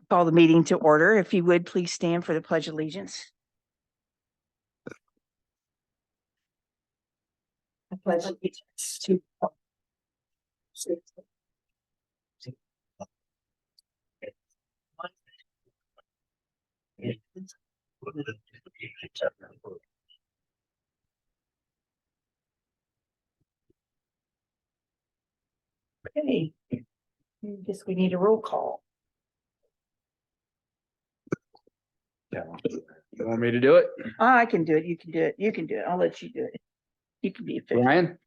call the meeting to order. If you would, please stand for the Pledge of Allegiance. I pledge allegiance to Okay, I guess we need a roll call. Yeah. You want me to do it? I can do it. You can do it. You can do it. I'll let you do it. You can be efficient. Ryan?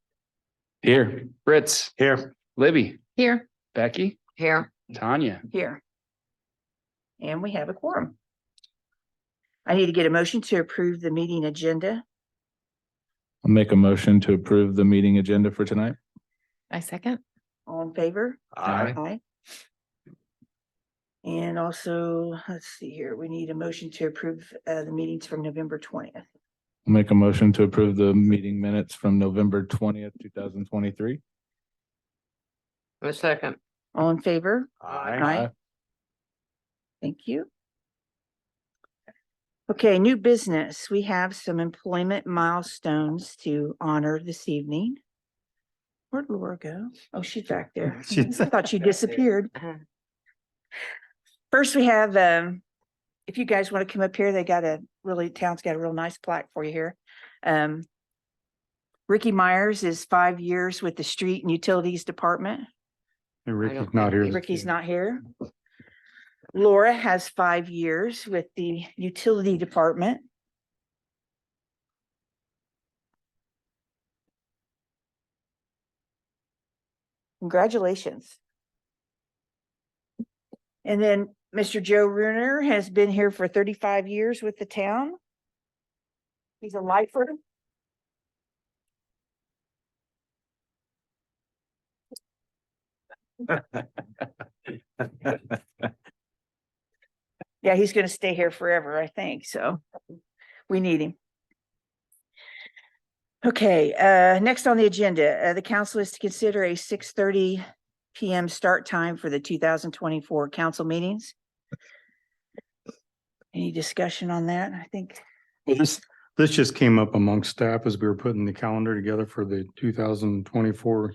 Here. Fritz? Here. Libby? Here. Becky? Here. Tanya? Here. And we have a quorum. I need to get a motion to approve the meeting agenda. I'll make a motion to approve the meeting agenda for tonight. I second. All in favor? Aye. Aye. And also, let's see here, we need a motion to approve the meetings from November 20th. I'll make a motion to approve the meeting minutes from November 20th, 2023. A second. All in favor? Aye. Thank you. Okay, new business. We have some employment milestones to honor this evening. Where'd Lora go? Oh, she's back there. I thought she disappeared. First, we have, if you guys want to come up here, town's got a real nice plaque for you here. Ricky Myers is 5 years with the Street and Utilities Department. And Ricky's not here. Ricky's not here. Lora has 5 years with the Utility Department. Congratulations. And then Mr. Joe Renner has been here for 35 years with the town. He's a lifer. Yeah, he's going to stay here forever, I think. So we need him. Okay, next on the agenda, the council is to consider a 6:30 p.m. start time for the 2024 council meetings. Any discussion on that? I think. Well, this just came up amongst staff as we were putting the calendar together for the 2024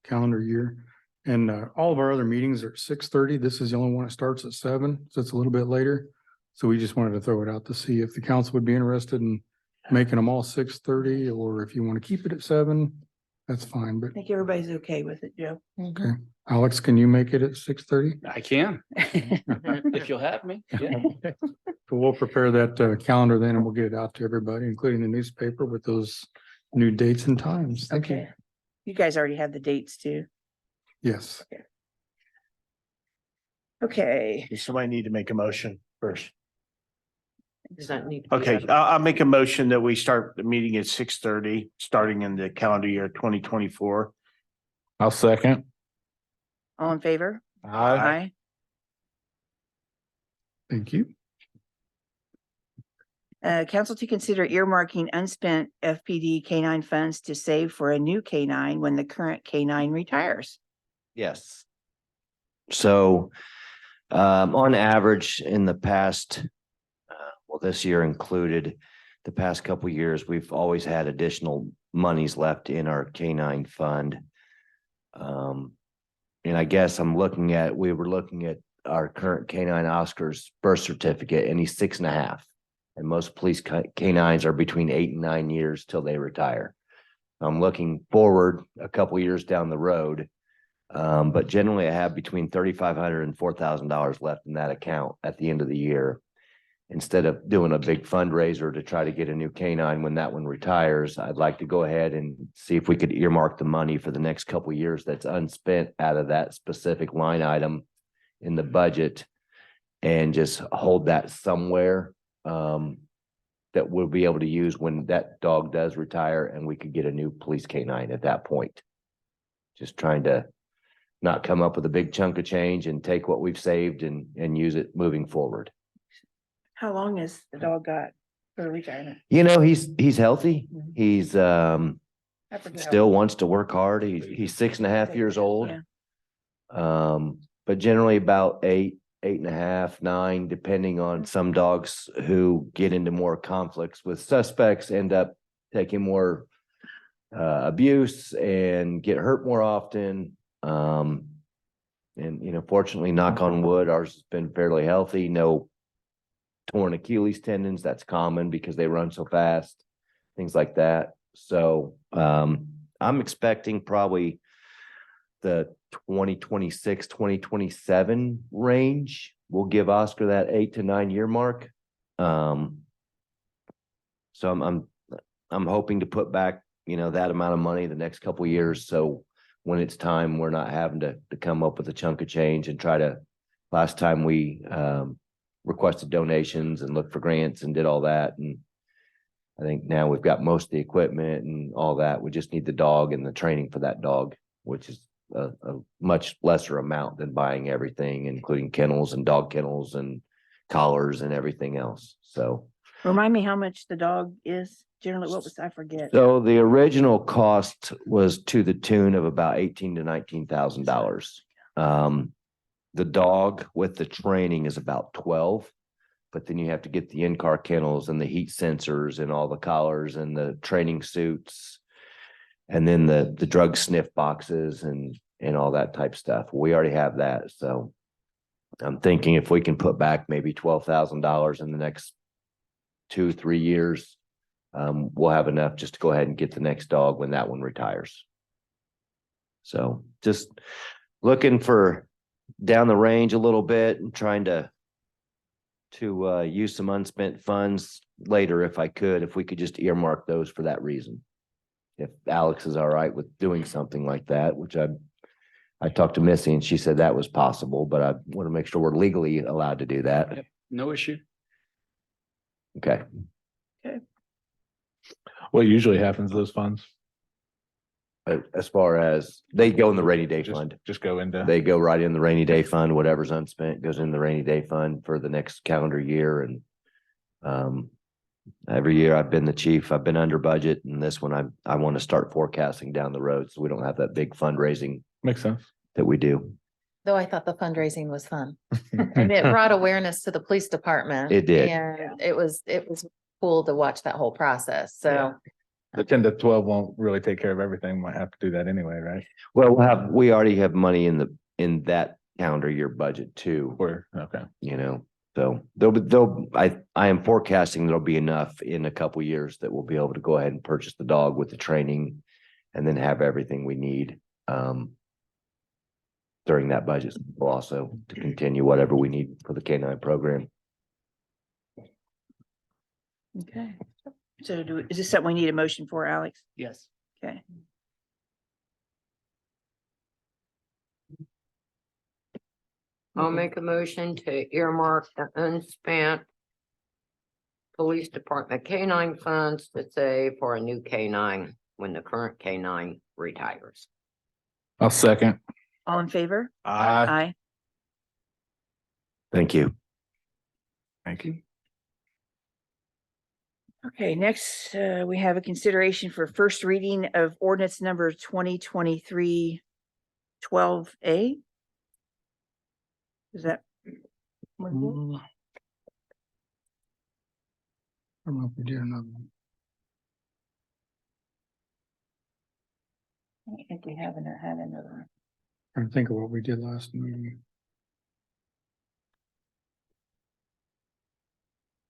calendar year. And all of our other meetings are at 6:30. This is the only one that starts at 7, so it's a little bit later. So we just wanted to throw it out to see if the council would be interested in making them all 6:30, or if you want to keep it at 7, that's fine. But I think everybody's okay with it, Joe. okay, Alex, can you make it at 6:30? I can, if you'll have me. Yeah. So we'll prepare that calendar then, and we'll get it out to everybody, including the newspaper with those new dates and times. Thank you. Okay. You guys already have the dates too. Yes. Okay. Does somebody need to make a motion first? Does that need to be? Okay, I'll make a motion that we start the meeting at 6:30, starting in the calendar year 2024. I'll second. All in favor? Aye. Thank you. Council to consider earmarking unspent FPD K-9 funds to save for a new K-9 when the current K-9 retires. Yes. So, on average, in the past, well, this year included, the past couple of years, we've always had additional monies left in our K-9 fund. And I guess we were looking at our current K-9 Oscar's birth certificate, and he's 6.5. And most police K-9s are between 8 and 9 years till they retire. I'm looking forward a couple years down the road. But generally I have between $3,500 and $4,000 left in that account at the end of the year. Instead of doing a big fundraiser to try to get a new K-9 when that one retires, I'd like to go ahead and see if we could earmark the money for the next couple of years that's unspent out of that specific line item in the budget, and just hold that somewhere that we'll be able to use when that dog does retire, and we could get a new police K-9 at that point. Just trying to not come up with a big chunk of change and take what we've saved and use it moving forward. How long has the dog got for retirement? You know, he's healthy. Mhm. He's I forget how- still wants to work hard. He's 6.5 years old. Yeah. But generally about eight 8.5, 9, depending on some dogs who get into more conflicts with suspects, end up taking more abuse and get hurt more often. And, you know, fortunately, knock on wood, ours has been fairly healthy. No torn Achilles tendons. That's common because they run so fast, things like that. So I'm expecting probably the 2026, 2027 range will give Oscar that 8 to 9 year mark. So I'm hoping to put back, you know, that amount of money the next couple of years. So when it's time, we're not having to come up with a chunk of change and try to, last time we requested donations and looked for grants and did all that. And I think now we've got most of the equipment and all that. We just need the dog and the training for that dog, which is a much lesser amount than buying everything, including kennels and dog kennels and collars and everything else. So Remind me how much the dog is generally, what was, I forget. So the original cost was to the tune of about $18,000 to $19,000. The dog with the training is about 12, but then you have to get the in-car kennels and the heat sensors and all the collars and the training suits, and then the drug sniff boxes and all that type stuff. We already have that, so I'm thinking if we can put back maybe $12,000 in the next 2-3 years. We'll have enough just to go ahead and get the next dog when that one retires. So just looking for down the range a little bit and trying to use some unspent funds later if I could, if we could just earmark those for that reason. If Alex is all right with doing something like that, which I talked to Missy and she said that was possible, but I want to make sure we're legally allowed to do that. Yep, no issue. Okay. What usually happens to those funds? As far as they go in the rainy day fund. Just go into. They go right in the rainy day fund. Whatever's unspent goes in the rainy day fund for the next calendar year. And every year I've been the chief, I've been under budget, and this one I want to start forecasting down the road so we don't have that big fundraising Makes sense. that we do. Though I thought the fundraising was fun. And it brought awareness to the police department. It did. And it was cool to watch that whole process. So The 10 to 12 won't really take care of everything. Might have to do that anyway, right? Well, we already have money in that calendar year budget too, Or, okay. you know, so I am forecasting there'll be enough in a couple years that we'll be able to go ahead and purchase the dog with the training and then have everything we need during that budget also to continue whatever we need for the K9 program. Okay. So is this something we need a motion for, Alex? Yes. Okay. I'll make a motion to earmark the unspent police department K9 funds to save for a new K9 when the current K9 retires. I'll second. All in favor? Aye. Aye. Thank you. Thank you. Okay, next, we have a consideration for first reading of ordinance number 2023-12A. Is that? I don't know if we did another one. I think we haven't had another one. Trying to think of what we did last meeting.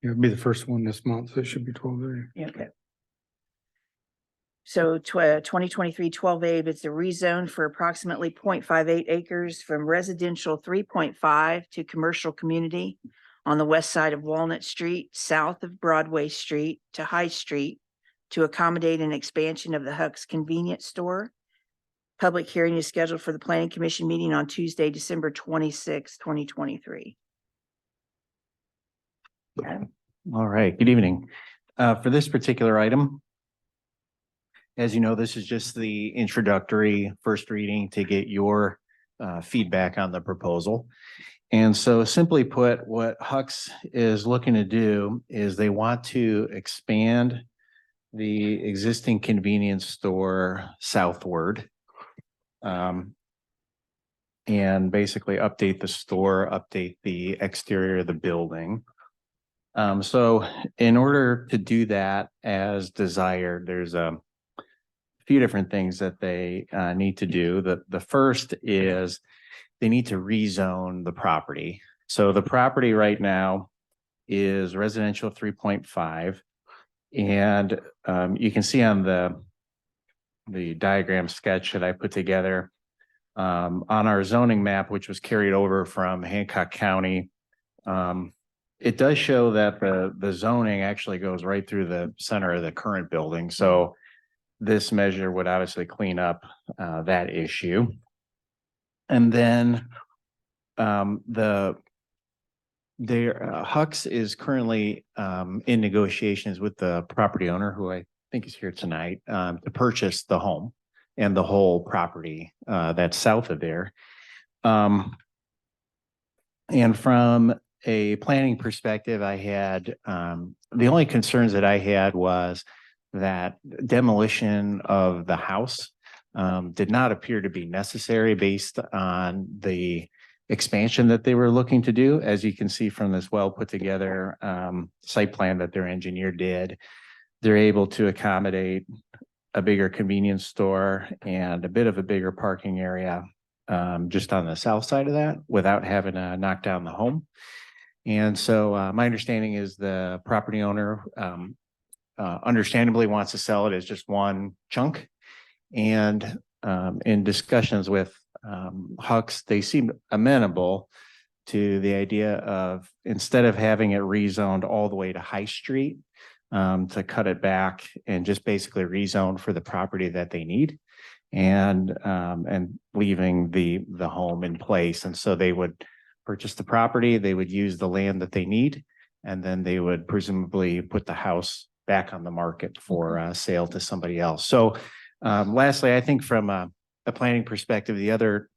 It'll be the first one this month, so it should be 12 days. Yeah, okay. So 2023-12A, it's a rezone for approximately 0.58 acres from residential 3.5 to commercial community on the west side of Walnut Street, south of Broadway Street to High Street to accommodate an expansion of the Huck's convenience store. Public hearing is scheduled for the Planning Commission meeting on Tuesday, December 26, 2023. All right, good evening. For this particular item, as you know, this is just the introductory first reading to get your feedback on the proposal. And so simply put, what Huck's is looking to do is they want to expand the existing convenience store southward and basically update the store, update the exterior of the building. So in order to do that as desired, there's a few different things that they need to do. The first is they need to rezone the property. So the property right now is residential 3.5. And you can see on the diagram sketch that I put together on our zoning map, which was carried over from Hancock County. It does show that the zoning actually goes right through the center of the current building. So this measure would obviously clean up that issue. And then Huck's is currently in negotiations with the property owner, who I think is here tonight, to purchase the home and the whole property that's south of there. And from a planning perspective, I had the only concerns that I had was that demolition of the house did not appear to be necessary based on the expansion that they were looking to do. As you can see from this well put together site plan that their engineer did, they're able to accommodate a bigger convenience store and a bit of a bigger parking area just on the south side of that without having to knock down the home. And so my understanding is the property owner understandably wants to sell it as just one chunk. And in discussions with Huck's, they seemed amenable to the idea of, instead of having it rezoned all the way to High Street, to cut it back and just basically rezone for the property that they need, and leaving the home in place. And so they would purchase the property, they would use the land that they need, and then they would presumably put the house back on the market for sale to somebody else. So lastly, I think from a planning perspective, the other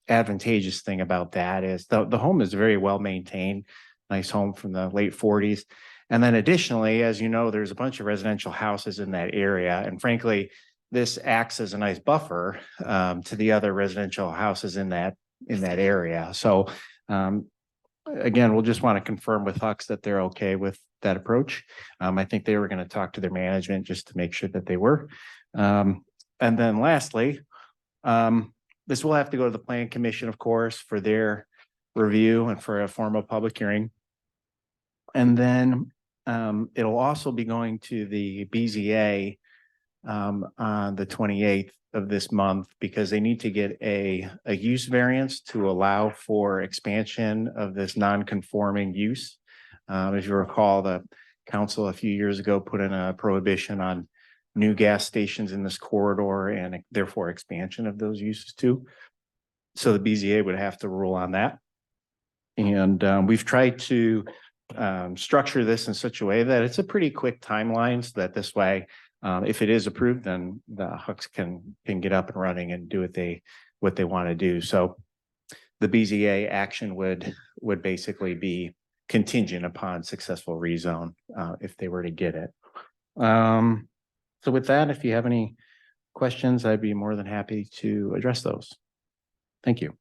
advantageous thing about that is the home is very well maintained, nice home from the late 40s. And then additionally, as you know, there's a bunch of residential houses in that area. And frankly, this acts as a nice buffer to the other residential houses in that area. So again, we'll just want to confirm with Huck's that they're okay with that approach. I think they were going to talk to their management just to make sure that they were. And then lastly, this will have to go to the Plan Commission, of course, for their review and for a formal public hearing. And then it'll also be going to the BZA on the 28th of this month, because they need to get a use variance to allow for expansion of this non-conforming use. As you recall, the council a few years ago put in a prohibition on new gas stations in this corridor and therefore expansion of those uses too. So the BZA would have to rule on that. And we've tried to structure this in such a way that it's a pretty quick timeline, so that this way, if it is approved, then the Hucks can get up and running and do what they want to do. So the BZA action would basically be contingent upon successful rezone if they were to get it. So with that, if you have any questions, I'd be more than happy to address those. Thank you.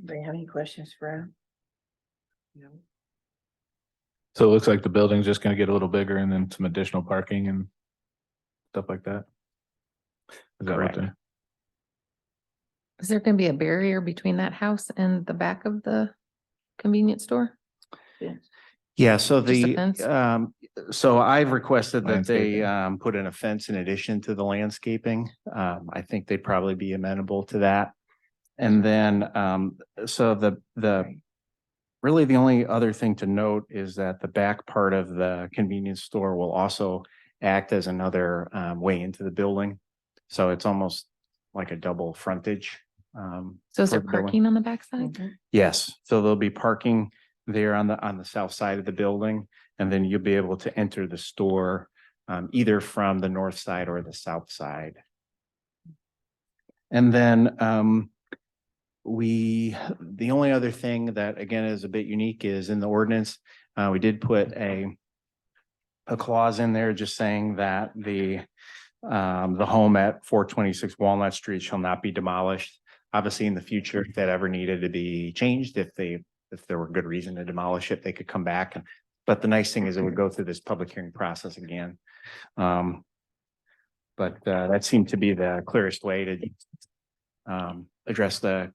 Anybody have any questions for him? No. So it looks like the building's just gonna get a little bigger and then some additional parking and stuff like that. Is that what Correct. Is there gonna be a barrier between that house and the back of the convenience store? Yeah, so Just a fence? so I've requested that they Landscaping. put in a fence in addition to the landscaping. I think they'd probably be amenable to that. And then so really the only other thing to note is that the back part of the convenience store will also act as another way into the building. So it's almost like a double frontage. So is for there the building. parking on the backside? Yes, so there'll be parking there on the south side of the building, and then you'll be able to enter the store either from the north side or the south side. And then the only other thing that again is a bit unique is in the ordinance, we did put a clause in there just saying that the The home at 426 Walnut Street shall not be demolished. Obviously, in the future, if that ever needed to be changed, if there were good reason to demolish it, they could come back. But the nice thing is it would go through this public hearing process again. But that seemed to be the clearest way to address the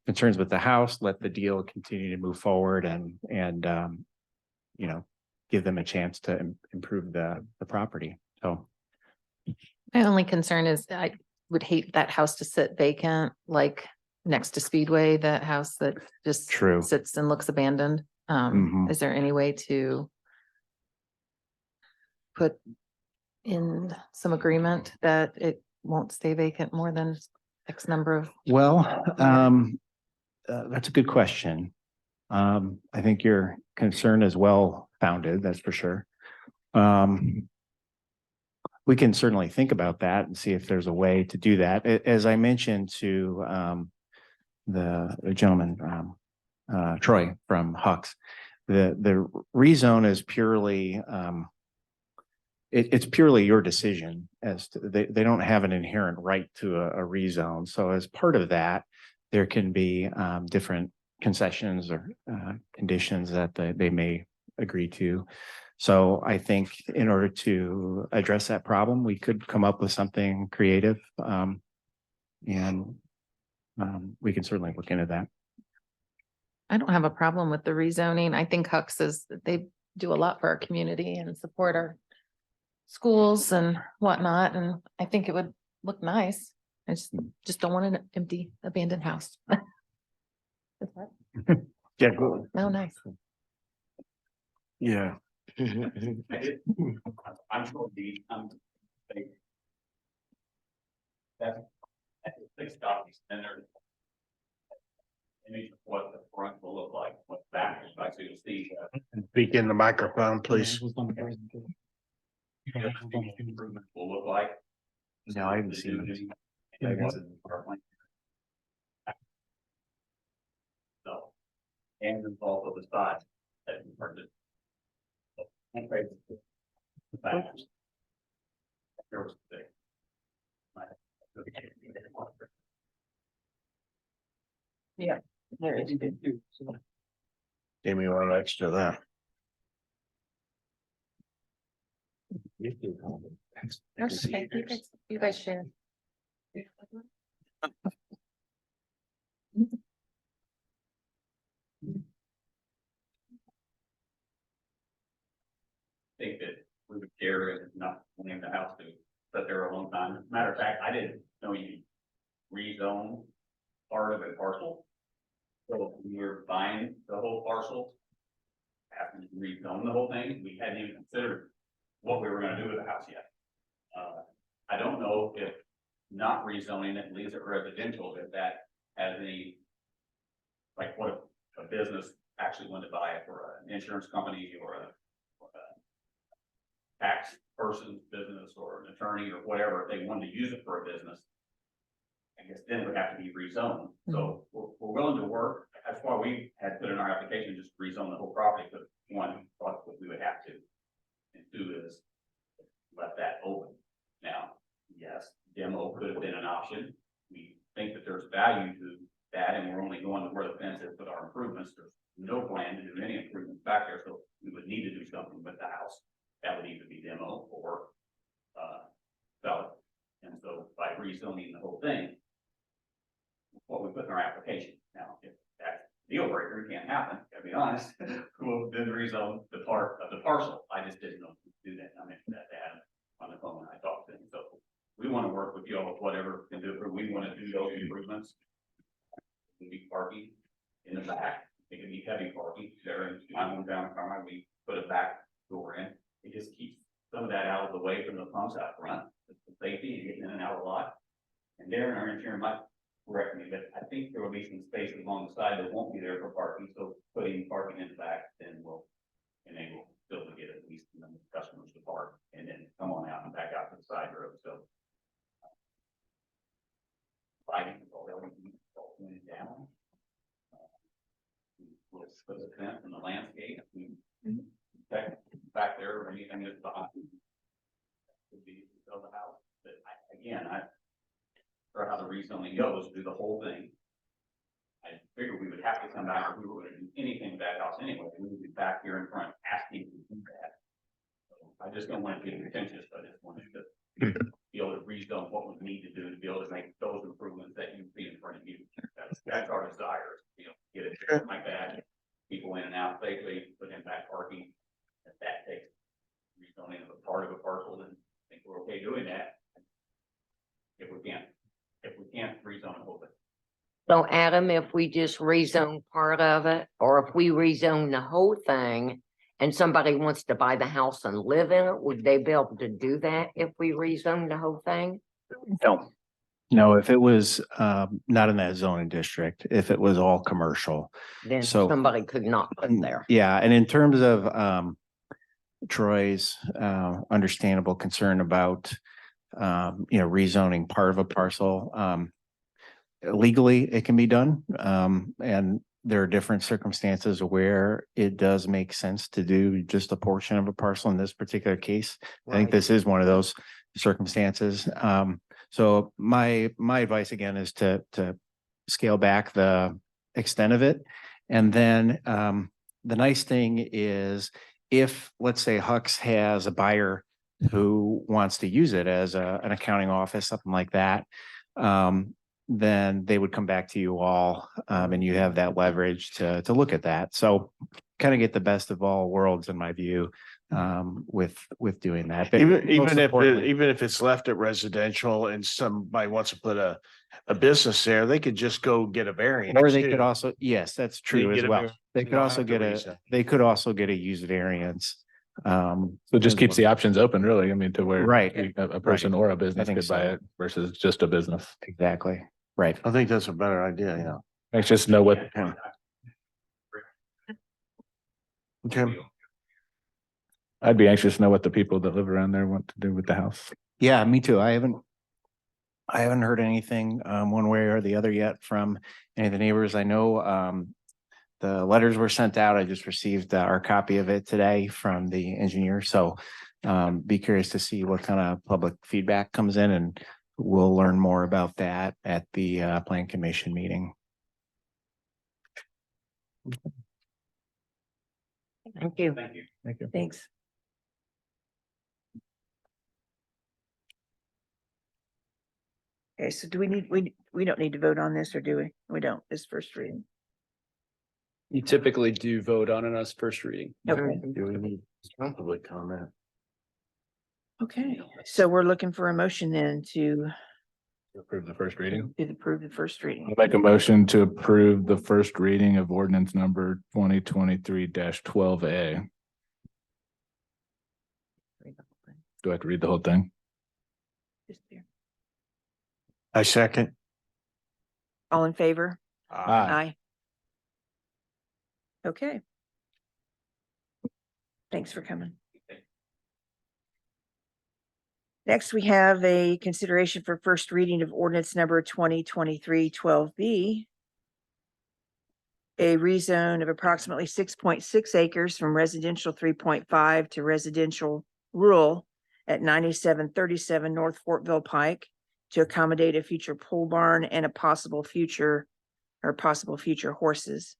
concerns with the house, let the deal continue to move forward and you know, give them a chance to improve the property. So. My only concern is I would hate that house to sit vacant, like next to Speedway, that house that just True. sits and looks abandoned. Mhm. Is there any way to put in some agreement that it won't stay vacant more than X number of? Well, that's a good question. I think your concern is well founded, that's for sure. We can certainly think about that and see if there's a way to do that. As I mentioned to the gentleman, Troy from Huck's, the rezone is purely it's purely your decision as to they don't have an inherent right to a rezone. So as part of that, there can be different concessions or conditions that they may agree to. So I think in order to address that problem, we could come up with something creative. And we can certainly look into that. I don't have a problem with the rezoning. I think Huck says that they do a lot for our community and support our schools and whatnot, and I think it would look nice. I just don't want an empty abandoned house. Yeah, good. No, nice. Yeah. I'm sure that's six copies, and there's image of what the front will look like, what the back is like, so you'll see. Speak in the microphone, please. Improvement will look like. No, I haven't seen it. So, and there's also the side that you purchased. The back. There was the. Yeah. There is. Give me one extra of that. Okay, you guys share. Think that we would care and not name the house to sit there a long time. As a matter of fact, I didn't know you rezone part of a parcel. So we were buying the whole parcel. Having to rezone the whole thing, we hadn't even considered what we were gonna do with the house yet. I don't know if not rezoning it leaves it residential, if that has any. Like what if a business actually wanted to buy it for an insurance company or a tax person's business or an attorney or whatever, if they wanted to use it for a business. I guess then it would have to be rezoned. So we're willing to work. That's why we had put in our application, just rezone the whole property, but one, thought that we would have to. And two is let that open. Now, yes, demo could have been an option. We think that there's value to that, and we're only going to where the fence is with our improvements. There's no plan to do any improvements back there, so we would need to do something with the house. That would either be demo or sell it. And so by rezoning the whole thing, what we put in our application. Now, if that deal breaker can't happen, gotta be honest, we'll then rezone the part of the parcel. I just didn't know if we could do that. I mentioned that to Adam on the phone when I talked to him. So we want to work with you all with whatever we can do. We want to do those improvements. It can be parking in the back. It can be heavy parking there. And I went down car, we put a back door in. It just keeps some of that out of the way from the pumps out front. It's the safety and getting in and out a lot. And Darren, our engineer, might correct me, but I think there will be some spaces along the side that won't be there for parking. So putting parking in the back then will enable still to get at least the customers to park and then come on out and back out to the side road. So lighting is all down. We'll put the fence and the landscape. Back there or anything that's behind would be to sell the house. rezoning goes, do the whole thing. I figured we would have to come back if we were gonna do anything with that house anyway. We would be back here in front asking to do that. So I just don't want to be contentious, I just wanted to be able to rezone what we need to do to be able to make those improvements that you see in front of you. That's our desire, you know, get it like that. People in and out safely, put in back parking. If that takes rezoning of a part of a parcel, then I think we're okay doing that. If we can't rezone the whole thing. So Adam, if we just rezone part of it, or if we rezone the whole thing and somebody wants to buy the house and live in it, would they be able to do that if we rezone the whole thing? No. No, if it was not in that zoning district, if it was all commercial. Then So- somebody could not live there. Yeah, and in terms of Troy's understandable concern about rezoning part of a parcel, legally, it can be done. And there are different circumstances where it does make sense to do just a portion of a parcel in this particular case. I think Right. this is one of those circumstances. So my advice again is to scale back the extent of it. And then the nice thing is if, let's say, Huck's has a buyer who wants to use it as an accounting office, something like that, then they would come back to you all, and you have that leverage to look at that. So kind of get the best of all worlds, in my view, with doing that. But most importantly- Even if it's left at residential and somebody wants to put a business there, they could just go get a variance. Or they too. could also, yes, that's true as get a well. var- They you could don't also have to get rezone. they could also get a use variance. So it just keeps the options open, really. I mean, to where Right. a person or a business think could buy so. it versus just a business. Exactly, right. I think that's a better idea, yeah. Let's just know what, Okay. I'd be anxious to know what the people that live around there want to do with the house. Yeah, me too. I haven't heard anything one way or the other yet from any of the neighbors. I know the letters were sent out. I just received our copy of it today from the engineer. So be curious to see what kind of public feedback comes in, and we'll learn more about that at the plan commission meeting. Thank you. Thank you. Thank you. Thanks. Okay, so do we don't need to vote on this, or do we? We don't, it's first reading. You typically do vote on it as first reading. Okay, Do we need public comment? okay, so we're looking for a motion then to Approve the first reading. approve the first reading. I'll make a motion to approve the first reading of ordinance number 2023-12A. Do I have to read the whole thing? Just there. I second. All in favor? Aye. Aye. Okay. Thanks for coming. Next, we have a consideration for first reading of ordinance number 2023-12B. A rezone of approximately 6.6 acres from residential 3.5 to residential rural at 9737 North Fortville Pike to accommodate a future pole barn and a possible future horses.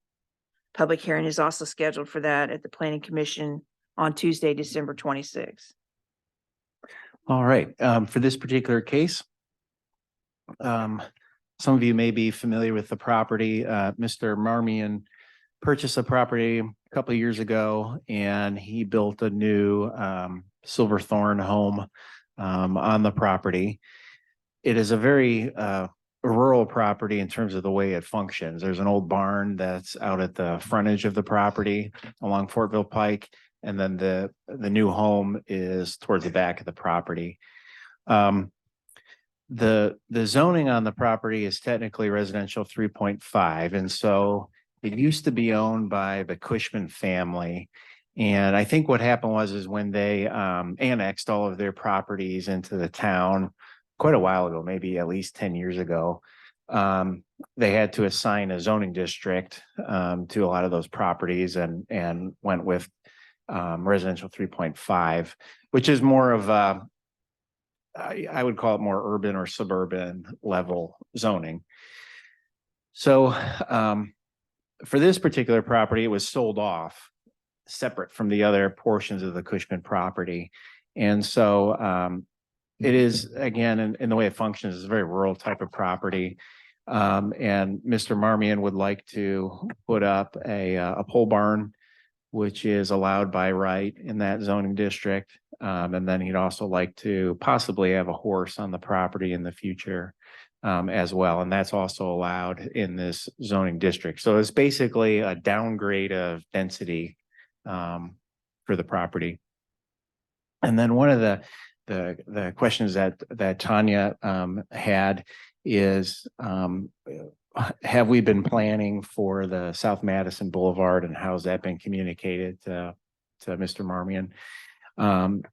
Public hearing is also scheduled for that at the Planning Commission on Tuesday, December 26th. All right, for this particular case, some of you may be familiar with the property. Mr. Marmion purchased a property a couple of years ago, and he built a new Silverthorne home on the property. It is a very rural property in terms of the way it functions. There's an old barn that's out at the frontage of the property along Fortville Pike. And then the new home is towards the back of the property. The zoning on the property is technically residential 3.5. And so it used to be owned by the Cushman family. And I think what happened is when they annexed all of their properties into the town quite a while ago, maybe at least 10 years ago, they had to assign a zoning district to a lot of those properties and went with residential 3.5, which is more of I would call it more urban or suburban level zoning. So for this particular property, it was sold off separate from the other portions of the Cushman property. And so it is, again, in the way it functions, is a very rural type of property. And Mr. Marmion would like to put up a pole barn, which is allowed by right in that zoning district. And then he'd also like to possibly have a horse on the property in the future as well. And that's also allowed in this zoning district. So it's basically a downgrade of density for the property. And then one of the questions that Tanya had is, have we been planning for the South Madison Boulevard, and how's that been communicated to Mr. Marmion?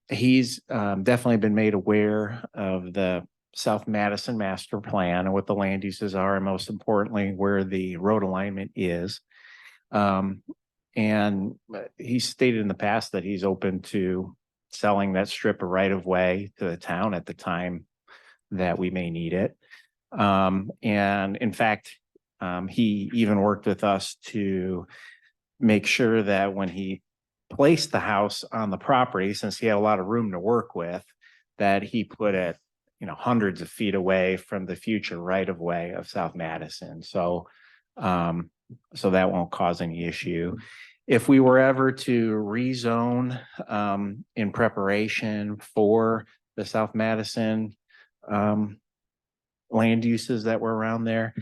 He's definitely been made aware of the South Madison master plan and what the land uses are, and most importantly, where the road alignment is. And he stated in the past that he's open to selling that strip of right of way to the town at the time that we may need it. And in fact, he even worked with us to make sure that when he placed the house on the property, since he had a lot of room to work with, that he put it, hundreds of feet away from the future right of way of South Madison. So, so that won't cause any issue. If we were ever to rezone in preparation for the South Madison land uses that were around there,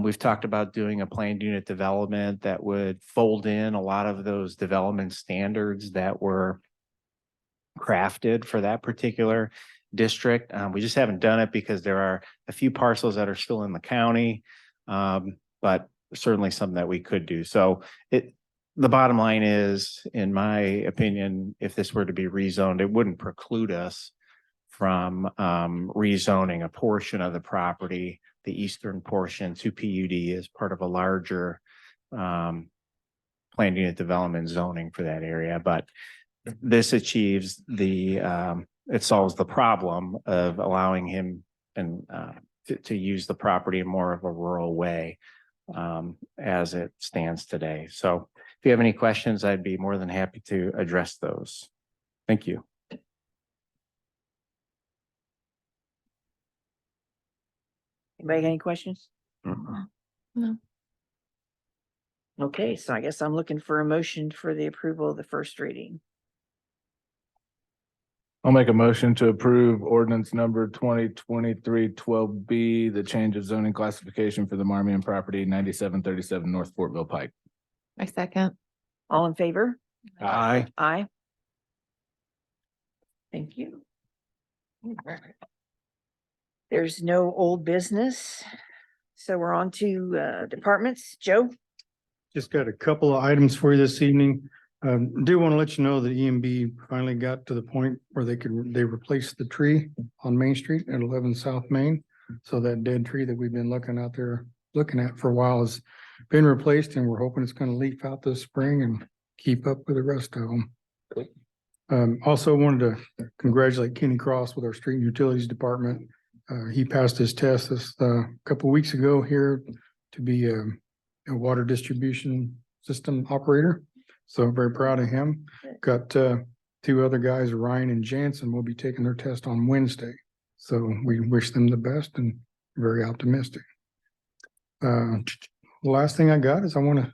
we've talked about doing a planned unit development that would fold in a lot of those development standards that were crafted for that particular district. We just haven't done it because there are a few parcels that are still in the county, but certainly something that we could do. So the bottom line is, in my opinion, if this were to be rezoned, it wouldn't preclude us from rezoning a portion of the property, the eastern portion, to PUD as part of a larger planned unit development zoning for that area. But this achieves it solves the problem of allowing him to use the property in more of a rural way as it stands today. So if you have any questions, I'd be more than happy to address those. Thank you. Anybody got any questions? No. Okay, so I guess I'm looking for a motion for the approval of the first reading. I'll make a motion to approve ordinance number 2023-12B, the change of zoning classification for the Marmion property, 9737 North Fortville Pike. I second. All in favor? Aye. Aye. Thank you. There's no old business. So we're on to departments. Joe? Just got a couple of items for you this evening. Do want to let you know that EMB finally got to the point where they replaced the tree on Main Street at 11 South Main. So that dead tree that we've been looking at for a while has been replaced, and we're hoping it's going to leaf out this spring and keep up with the rest of them. Also wanted to congratulate Kenny Cross with our street utilities department. He passed his test this couple of weeks ago here to be a water distribution system operator. So I'm very proud of him. Got two other guys, Ryan and Jansen, will be taking their test on Wednesday. So we wish them the best and very optimistic. The last thing I got is I want to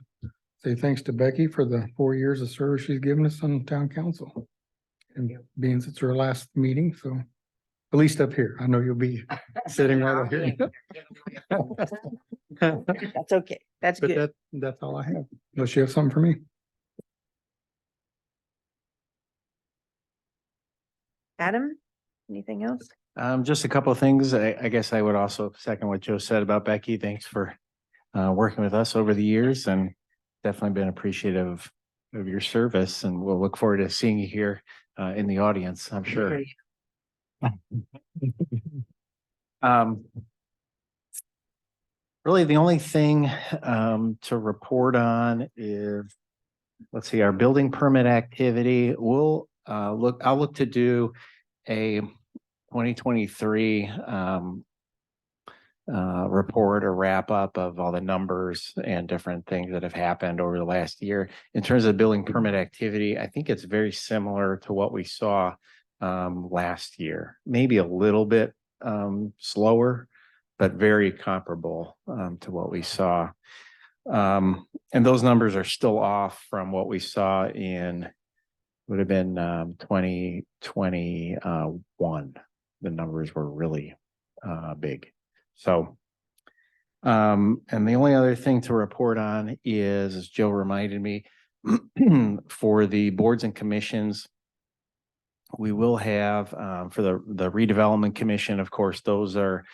say thanks to Becky for the 4 years of service she's given us on town council. And being it's her last meeting, so at least up here, I know you'll be sitting right up here. That's okay. That's But good. that's all I have. Unless you have something for me. Adam, anything else? Just a couple of things. I guess I would also second what Joe said about Becky. Thanks for working with us over the years, and definitely been appreciative of your service, and we'll look forward to seeing you here in the audience, I'm sure. Really, the only thing to report on is, let's see, our building permit activity. I'll look to do a 2023 report or wrap up of all the numbers and different things that have happened over the last year. In terms of building permit activity, I think it's very similar to what we saw last year, maybe a little bit slower, but very comparable to what we saw. And those numbers are still off from what we saw in, would have been 2021. The numbers were really big. So, and the only other thing to report on is, as Joe reminded me, for the boards and commissions, we will have for the redevelopment commission, of course, those are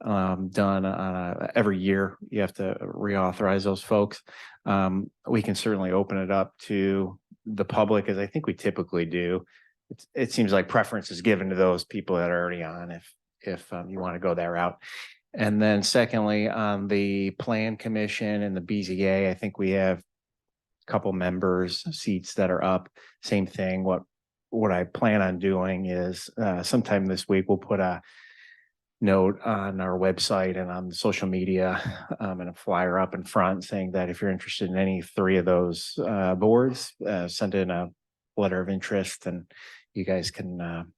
done on every year. You have to reauthorize those folks. We can certainly open it up to the public, as I think we typically do. It seems like preference is given to those people that are already on, if you want to go that route. And then secondly, on the plan commission and the BZA, I think we have a couple members seats that are up. Same thing. What I plan on doing is sometime this week, we'll put a note on our website and on social media and a flyer up in front saying that if you're interested in any three of those boards, send in a letter of interest and you guys can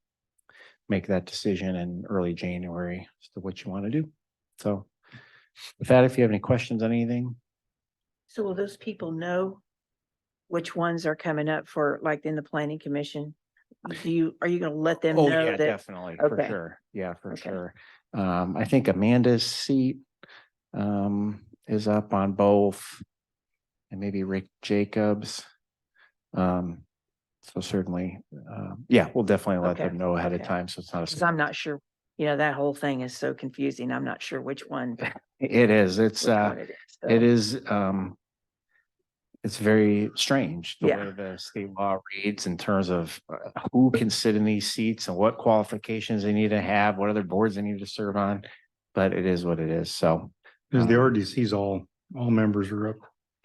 make that decision in early January as to what you want to do. So with that, if you have any questions on anything. So will those people know which ones are coming up for, like, in the planning commission? Are you going to let them Oh, know yeah, that? definitely, for Okay. sure. Yeah, for Okay. sure. I think Amanda's seat is up on both, and maybe Rick Jacobs. So certainly, yeah, we'll definitely let Okay, them know ahead of okay. time, so it's not Because a. I'm not sure, that whole thing is so confusing. I'm not sure which one. It is, it's which one it is. So, it is, it's very strange the Yeah. way the state law reads in terms of who can sit in these seats and what qualifications they need to have, what other boards they need to serve on. But it is what it is. So. Because the RDC's all members are up.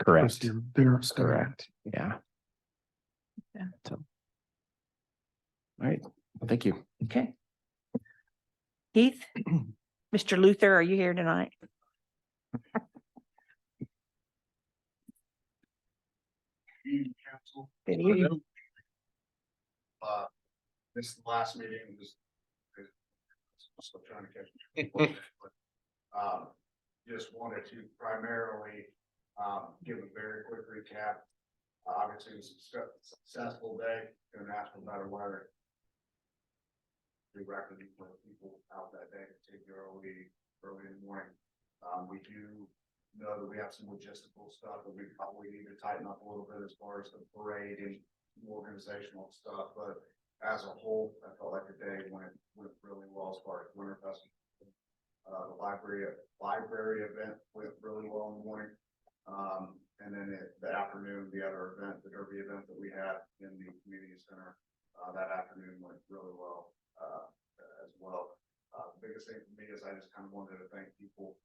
Correct. They're Correct. Yeah. Yeah. So. All right. Well, thank you. Okay. Keith, Mr. Luther, are you here tonight? Good evening. This is the last meeting, still trying to catch me. Just wanted to primarily, give a very quick recap. Obviously, it was a successful day, couldn't ask for better weather. We recommend for people out that day, particularly early in the morning. We do know that we have some logistical stuff that we probably need to tighten up a little bit as far as the parade and organizational stuff, but as a whole, I felt like the day went really well as far as Winter Festival. The library event went really well in the morning. And then the afternoon, the other event, the Derby event that we had in the community center, that afternoon went really well as well. The biggest thing for me is I just kind of wanted to thank people,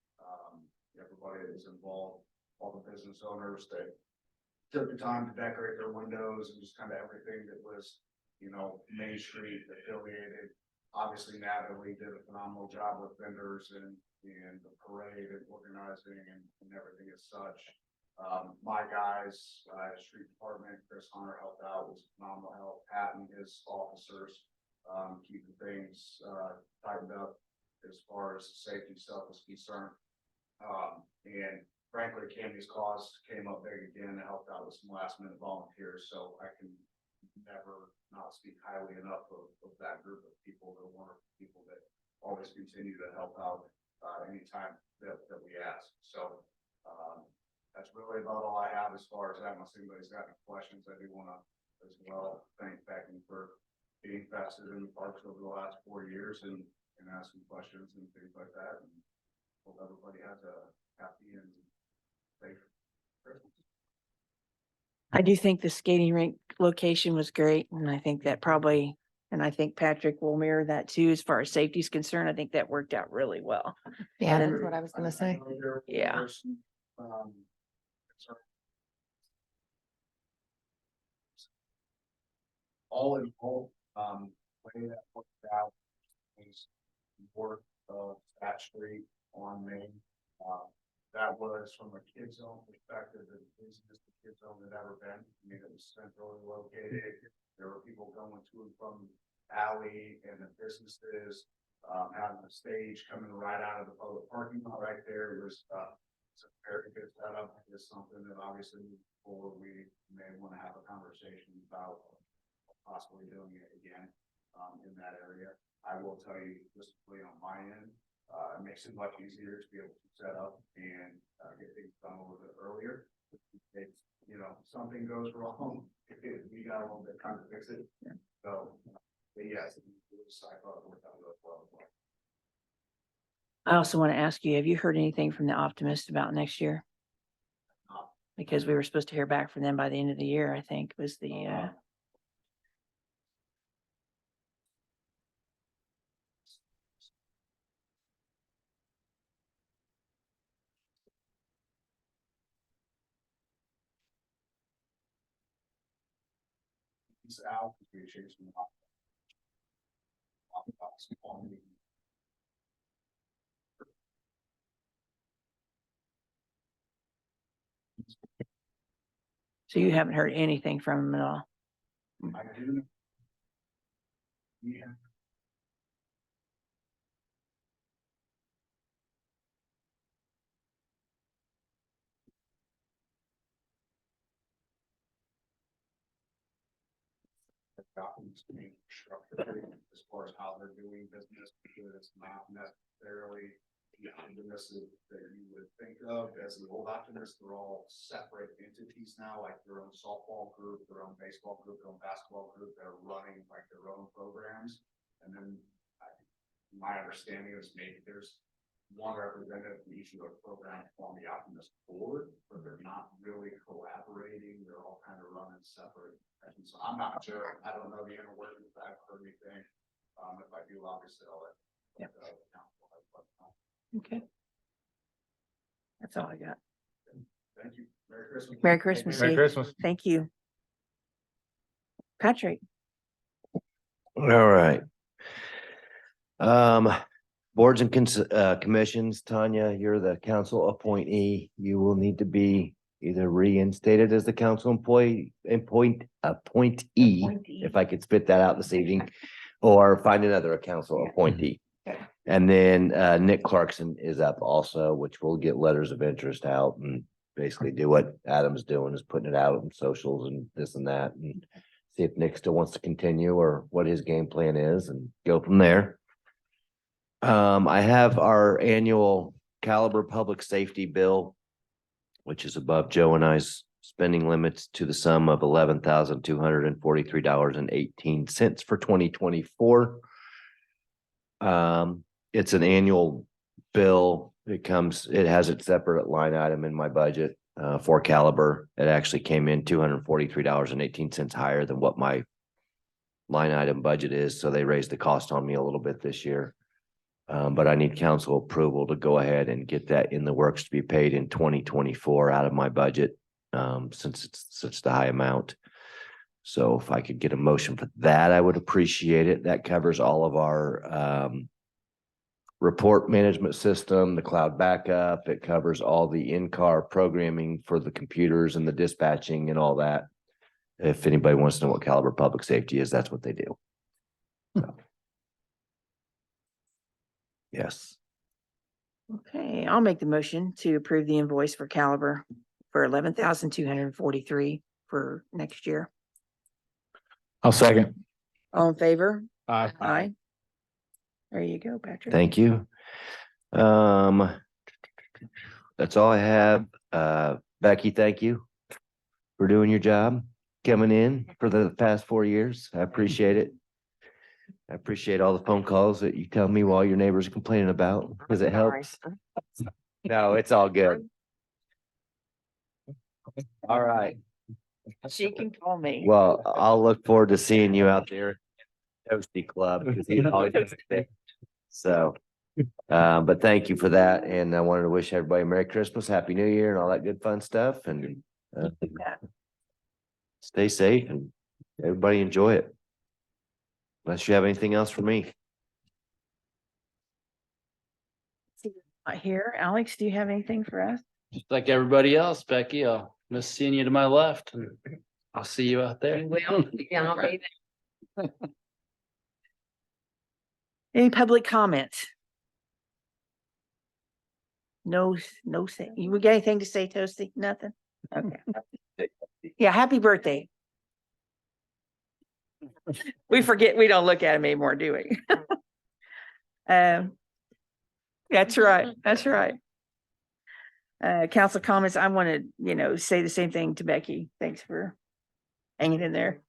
everybody that was involved, all the business owners that took the time to decorate their windows and just kind of everything that was, Main Street affiliated. Obviously, Natalie did a phenomenal job with vendors and the parade and organizing and everything as such. My guys, street department, Chris Hunter helped out, was phenomenal help. Pat and his officers keeping things tightened up as far as safety stuff is concerned. And frankly, Cammy's cause came up big again and helped out with some last minute volunteers. So I can never not speak highly enough of that group of people. They're wonderful people that always continue to help out anytime that we ask. So that's really about all I have as far as that. Unless anybody's got any questions, I do want to as well thank Becky for being invested in the parks over the last 4 years and asking questions and things like that. And hope everybody has a happy and safe Christmas. I do think the skating rink location was great, and I think that probably, and I think Patrick will mirror that too, as far as safety is concerned. I think that worked out really well. Yeah, And- that's what I was gonna say. Yeah. All in all, way that worked out, was work of that street on Main. That was from a kid zone perspective, the busiest the kid zone had ever been. I mean, it was centrally located. There were people going to and from alley and the businesses, having a stage coming right out of the public parking lot right there. It was, it's a very good setup. It's something that obviously before we may want to have a conversation about possibly doing it again, in that area. I will tell you, just on my end, it makes it much easier to be able to set up and get things done a little bit earlier. If, something goes wrong, we got a little bit of time to fix it. Yeah. So, but yes, it was I thought it worked out really well. I also want to ask you, have you heard anything from the Optimist about next year? Because we were supposed to hear back from them by the end of the year, I think was the, He's out, we changed him up. so you haven't heard anything from them at all? I do. Yeah. Documents being structured as far as how they're doing business, because it's not necessarily the optimistic that you would think of as the old optimists. They're all separate entities now, like their own softball group, their own baseball group, their own basketball group. They're running like their own programs. And then my understanding is maybe there's one representative from each of those programs on the optimist board, but they're not really collaborating. They're all kind of running separate. And so I'm not sure. I don't know the inner workings. I haven't heard anything. If I do, obviously I'll let. Yep. Council know. Okay. That's all I got. Thank you. Merry Christmas. Merry Christmas. Merry Eve. Christmas. Thank you. Patrick, All right. Boards and commissions, Tanya, you're the council appointee. You will need to be either reinstated as the council appointee, if I could spit that out this evening, or find another council appointee. Okay. And then Nick Clarkson is up also, which will get letters of interest out and basically do what Adam's doing, is putting it out on socials and this and that, and see if Nick still wants to continue or what his game plan is and go from there. I have our annual Caliber Public Safety Bill, which is above Joe and I's spending limits to the sum of $11,243.18 for 2024. It's an annual bill. It has its separate line item in my budget for Caliber. It actually came in $243.18 higher than what my line item budget is. So they raised the cost on me a little bit this year. But I need council approval to go ahead and get that in the works to be paid in 2024 out of my budget, since it's such the high amount. So if I could get a motion for that, I would appreciate it. That covers all of our report management system, the cloud backup. It covers all the in-car programming for the computers and the dispatching and all that. If anybody wants to know what Caliber Public Safety is, that's what they do. So. Yes. okay, I'll make the motion to approve the invoice for Caliber for 11,243 for next year. I'll second. All in favor? Aye. Aye. There you go, Patrick. Thank you. That's all I have. Becky, thank you for doing your job, coming in for the past 4 years. I appreciate it. I appreciate all the phone calls that you tell me while your neighbors are complaining about, because it helps. No, it's all good. All right. She can call me. Well, I'll look forward to seeing you out there. Toasty Club, because he's always there. So, but thank you for that. And I wanted to wish everybody a Merry Christmas, Happy New Year, and all that good fun stuff. And stay safe and everybody enjoy it. Unless you have anything else for me. Here, Alex, do you have anything for us? Just like everybody else, Becky, I'll miss seeing you to my left and I'll see you out there. You will, yeah, I'll be there. Any public comments? No, no, say, you got anything to say, Toasty? Nothing? Okay. Yeah, happy birthday. We forget, we don't look at him anymore, do we? That's right, that's right. Council comments, I want to, say the same thing to Becky. Thanks for hanging in there.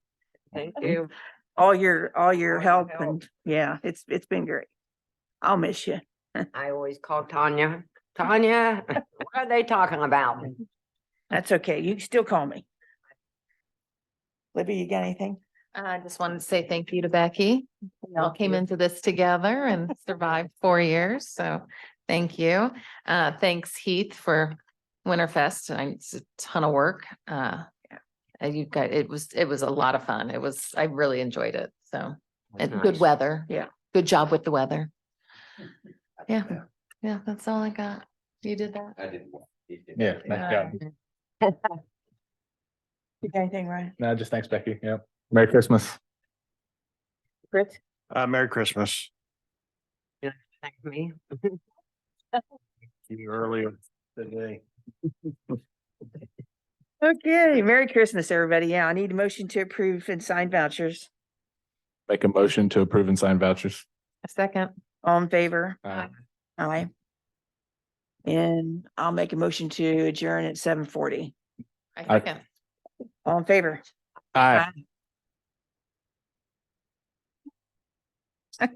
Thank you. All your help and yeah, it's been great. I'll miss you. I always call Tanya. Tanya, what are they talking about? That's okay. You can still call me. Libby, you got anything? I just wanted to say thank you to Becky. We all came into this together and survived 4 years, so thank you. Thanks Heath for Winterfest. It's a ton of work. You guys, it was a lot of fun. I really enjoyed it. So, and good Nice. weather. Yeah. Good job with the weather. Yeah, yeah, that's all I got. You did that? I didn't. Yeah, nice job. You got anything, Ryan? No, just thanks, Becky. Yep. Merry Christmas. Chris? Merry Christmas. Thank me. You earlier today. Okay, Merry Christmas, everybody. Yeah, I need a motion to approve and sign vouchers. Make a motion to approve and sign vouchers. A second. All in favor? Aye. Aye. And I'll make a motion to adjourn at 7:40. I Aye. second. All in favor? Aye. Aye.